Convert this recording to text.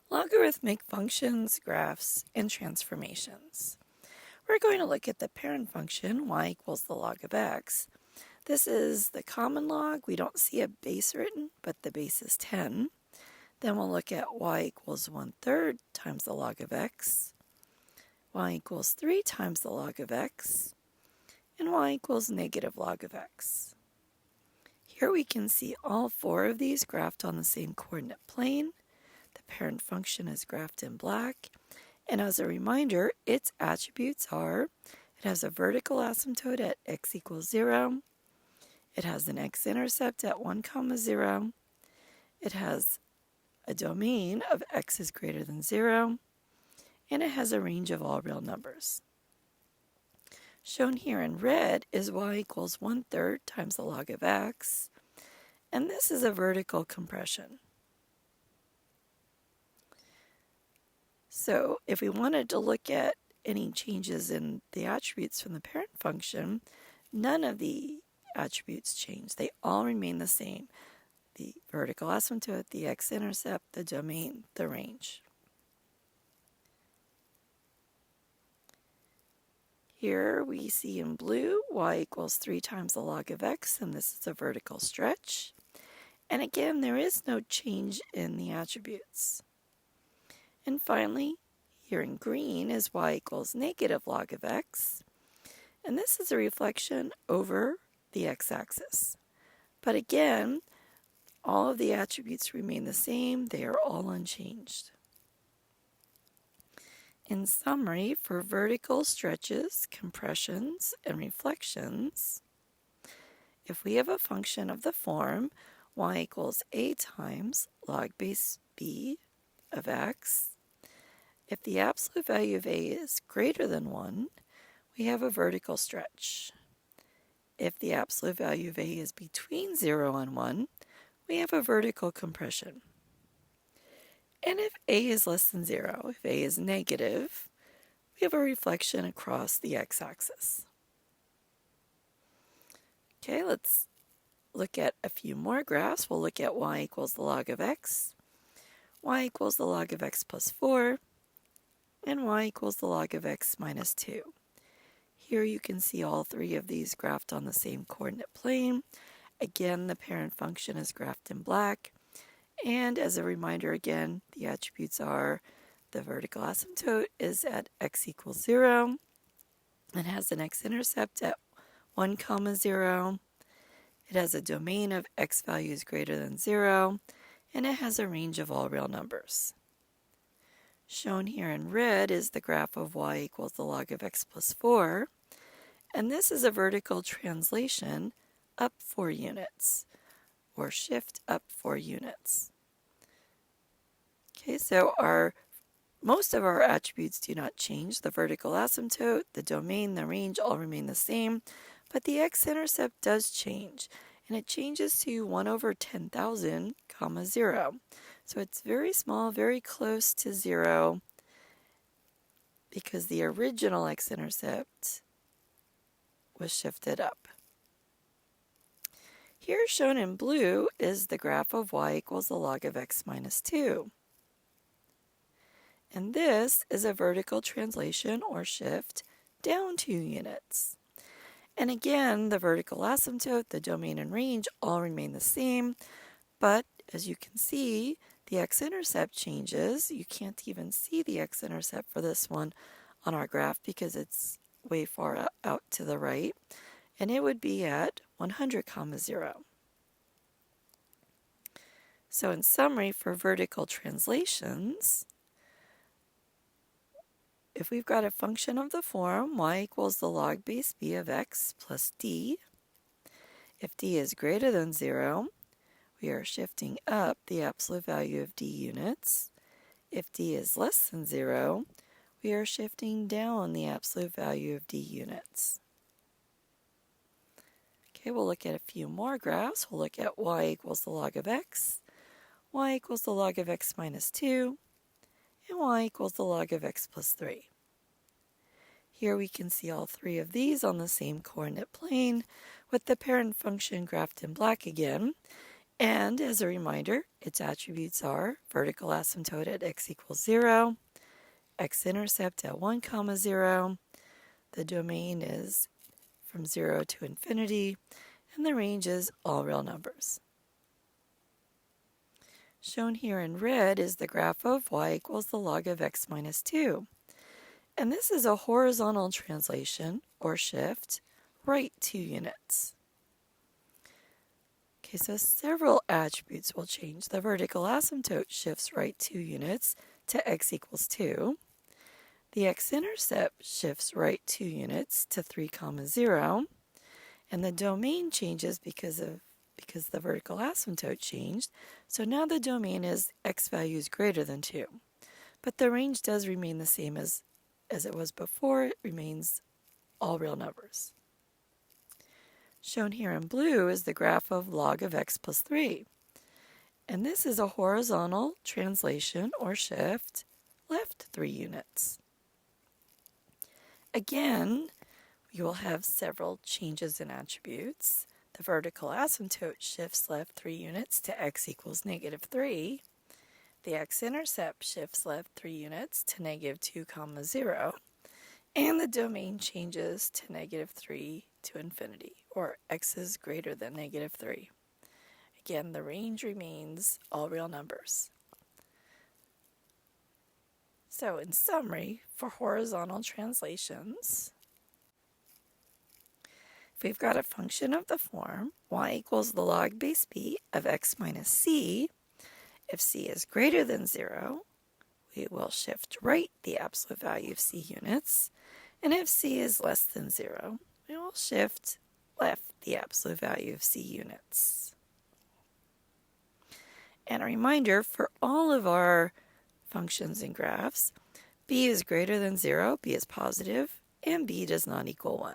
Logarithmic functions, graphs, and transformations. We're going to look at the parent function, y equals the log of x. This is the common log. We don't see a base written, but the base is 10. Then we'll look at y equals 1/3 times the log of x, y equals 3 times the log of x, and y equals negative log of x. Here we can see all four of these graphed on the same coordinate plane. The parent function is graphed in black. And as a reminder, its attributes are, it has a vertical asymptote at x equals 0. It has an x-intercept at 1, 0. It has a domain of x is greater than 0. And it has a range of all real numbers. Shown here in red is y equals 1/3 times the log of x. And this is a vertical compression. So if we wanted to look at any changes in the attributes from the parent function, none of the attributes change. They all remain the same. The vertical asymptote, the x-intercept, the domain, the range. Here we see in blue y equals 3 times the log of x, and this is a vertical stretch. And again, there is no change in the attributes. And finally, here in green is y equals negative log of x. And this is a reflection over the x-axis. But again, all of the attributes remain the same. They are all unchanged. In summary, for vertical stretches, compressions, and reflections, if we have a function of the form y equals a times log base b of x, if the absolute value of a is greater than 1, we have a vertical stretch. If the absolute value of a is between 0 and 1, we have a vertical compression. And if a is less than 0, if a is negative, we have a reflection across the x-axis. Okay, let's look at a few more graphs. We'll look at y equals the log of x, y equals the log of x plus 4, and y equals the log of x minus 2. Here you can see all three of these graphed on the same coordinate plane. Again, the parent function is graphed in black. And as a reminder again, the attributes are the vertical asymptote is at x equals 0. It has an x-intercept at 1, 0. It has a domain of x values greater than 0. And it has a range of all real numbers. Shown here in red is the graph of y equals the log of x plus 4. And this is a vertical translation up 4 units, or shift up 4 units. Okay, so most of our attributes do not change. The vertical asymptote, the domain, the range all remain the same, but the x-intercept does change, and it changes to 1/10,000, 0. So it's very small, very close to 0, because the original x-intercept was shifted up. Here shown in blue is the graph of y equals the log of x minus 2. And this is a vertical translation or shift down 2 units. And again, the vertical asymptote, the domain and range all remain the same, but as you can see, the x-intercept changes. You can't even see the x-intercept for this one on our graph because it's way far out to the right, and it would be at 100, 0. So in summary, for vertical translations, if we've got a function of the form y equals the log base b of x plus d, if d is greater than 0, we are shifting up the absolute value of d units. If d is less than 0, we are shifting down the absolute value of d units. Okay, we'll look at a few more graphs. We'll look at y equals the log of x, y equals the log of x minus 2, and y equals the log of x plus 3. Here we can see all three of these on the same coordinate plane with the parent function graphed in black again. And as a reminder, its attributes are vertical asymptote at x equals 0, x-intercept at 1, 0. The domain is from 0 to infinity, and the range is all real numbers. Shown here in red is the graph of y equals the log of x minus 2. And this is a horizontal translation, or shift, right 2 units. Okay, so several attributes will change. The vertical asymptote shifts right 2 units to x equals 2. The x-intercept shifts right 2 units to 3, 0. And the domain changes because the vertical asymptote changed. So now the domain is x values greater than 2. But the range does remain the same as it was before. It remains all real numbers. Shown here in blue is the graph of log of x plus 3. And this is a horizontal translation or shift left 3 units. Again, you will have several changes in attributes. The vertical asymptote shifts left 3 units to x equals negative 3. The x-intercept shifts left 3 units to negative 2, 0. And the domain changes to negative 3 to infinity, or x is greater than negative 3. Again, the range remains all real numbers. So in summary, for horizontal translations, if we've got a function of the form y equals the log base b of x minus c, if c is greater than 0, we will shift right the absolute value of c units. And if c is less than 0, we will shift left the absolute value of c units. And a reminder, for all of our functions and graphs, b is greater than 0, b is positive, and b does not equal 1.